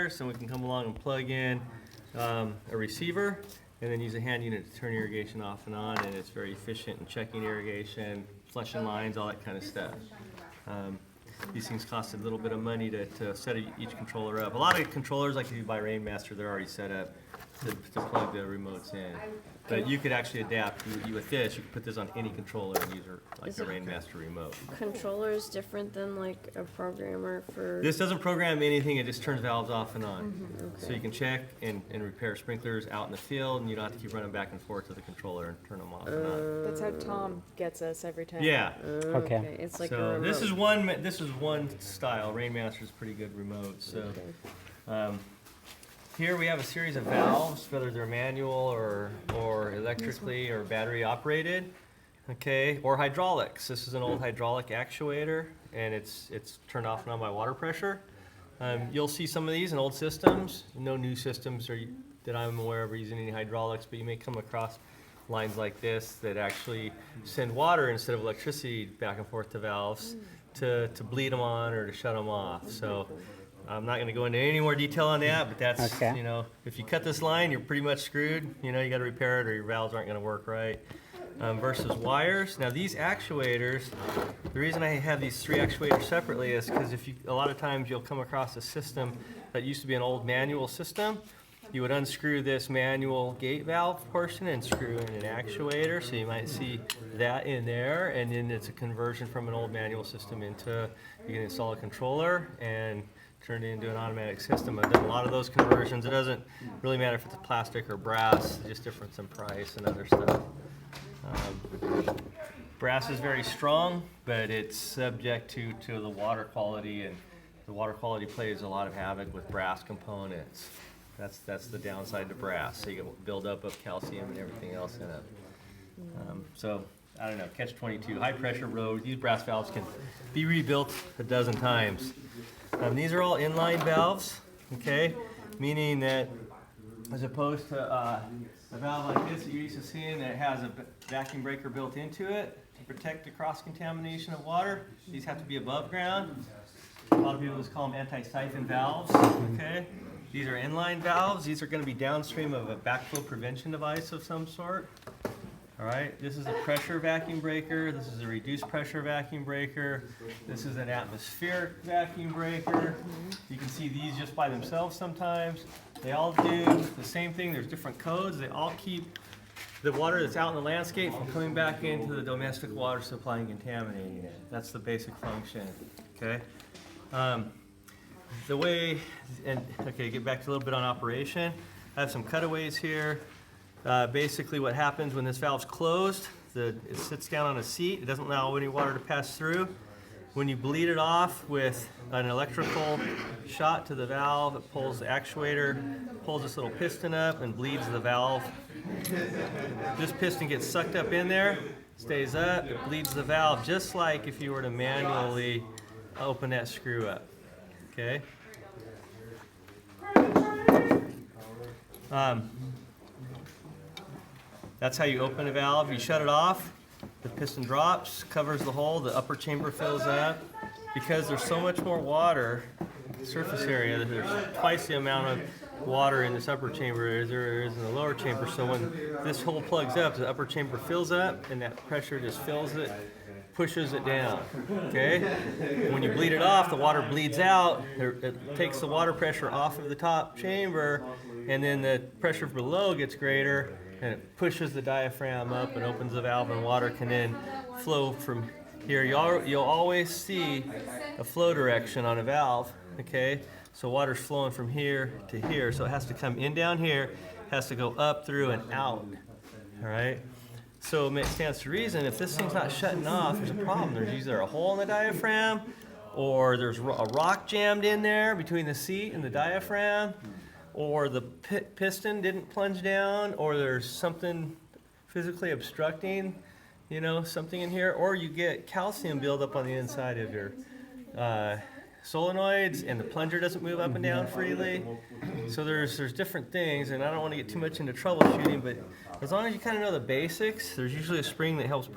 wires, and we can come along and plug in a receiver, and then use a hand unit to turn irrigation off and on, and it's very efficient in checking irrigation, flushing lines, all that kind of stuff. These things cost a little bit of money to set each controller up. A lot of controllers, like if you buy Rainmaster, they're already set up to plug the remotes in. But you could actually adapt with this. You could put this on any controller and use like a Rainmaster remote. Controller is different than like a programmer for. This doesn't program anything. It just turns valves off and on. Okay. So you can check and repair sprinklers out in the field, and you don't have to keep running back and forth to the controller and turn them off and on. That's how Tom gets us every time. Yeah. Okay. It's like a So remote. this is one style. Rainmaster's pretty good remote. So. Here we have a series of valves, whether they're manual or electrically or battery operated, okay, or hydraulics. This is an old hydraulic actuator, and it's turned off and on by water pressure. You'll see some of these in old systems. No new systems that I'm aware of are using any hydraulics, but you may come across lines like this that actually send water instead of electricity back and forth to valves to bleed them on or to shut them off. So. I'm not going to go into any more detail on that, but that's, okay. You know, if you cut this line, you're pretty much screwed. You know, you got to repair it or your valves aren't going to work right. Versus wires. Now these actuators, the reason I have these three actuators separately is because a lot of times you'll come across a system that used to be an old manual system. You would unscrew this manual gate valve portion and screw in an actuator, so you might see that in there, and then it's a conversion from an old manual system into, you can install a controller and turn it into an automatic system. I've done a lot of those conversions. It doesn't really matter if it's plastic or brass, just difference in price and other stuff. Brass is very strong, but it's subject to the water quality, and the water quality plays a lot of havoc with brass components. That's the downside to brass. So you get buildup of calcium and everything else in it. So I don't know, catch-22, high pressure road. These brass valves can be rebuilt a dozen times. These are all inline valves, okay? Meaning that as opposed to a valve like this that you're used to seeing that has a vacuum breaker built into it to protect the cross-contamination of water, these have to be above ground. A lot of people just call them anti-siphon valves, okay? These are inline valves. These are going to be downstream of a backflow prevention device of some sort. All right, this is a pressure vacuum breaker. This is a reduced pressure vacuum breaker. This is an atmospheric vacuum breaker. You can see these just by themselves sometimes. They all do the same thing. There's different codes. They all keep the water that's out in the landscape from coming back into the domestic water supply and contaminating it. That's the basic function, okay? Get back to a little bit on operation. I have some cutaways here. Basically what happens when this valve's closed, it sits down on a seat. It doesn't allow any water to pass through. When you bleed it off with an electrical shot to the valve, it pulls the actuator, pulls this little piston up and bleeds the valve. This piston gets sucked up in there, stays up, it bleeds the valve just like if you were to manually open that screw up, okay? That's how you open a valve. You shut it off, the piston drops, covers the hole, the upper chamber fills up. Because there's so much more water, surface area, there's twice the amount of water in this upper chamber as there is in the lower chamber. So when this hole plugs up, the upper chamber fills up, and that pressure just fills it, pushes it down, okay? When you bleed it off, the water bleeds out. It takes the water pressure off of the top chamber, and then the pressure below gets greater, and it pushes the diaphragm up and opens the valve, and water can then flow from here. You'll always see a flow direction on a valve, okay? So water's flowing from here to here, so it has to come in down here, has to go up, through, and out, all right? So it stands to reason if this thing's not shutting off, there's a problem. There's either a hole in the diaphragm, or there's a rock jammed in there between the seat and the diaphragm, or the piston didn't plunge down, or there's something physically obstructing, you know, something in here, or you get calcium buildup on the inside of your solenoids, and the plunger doesn't move up and down freely. So there's different things, and I don't want to get too much into troubleshooting, but as long as you kind of know the basics, there's usually a spring that helps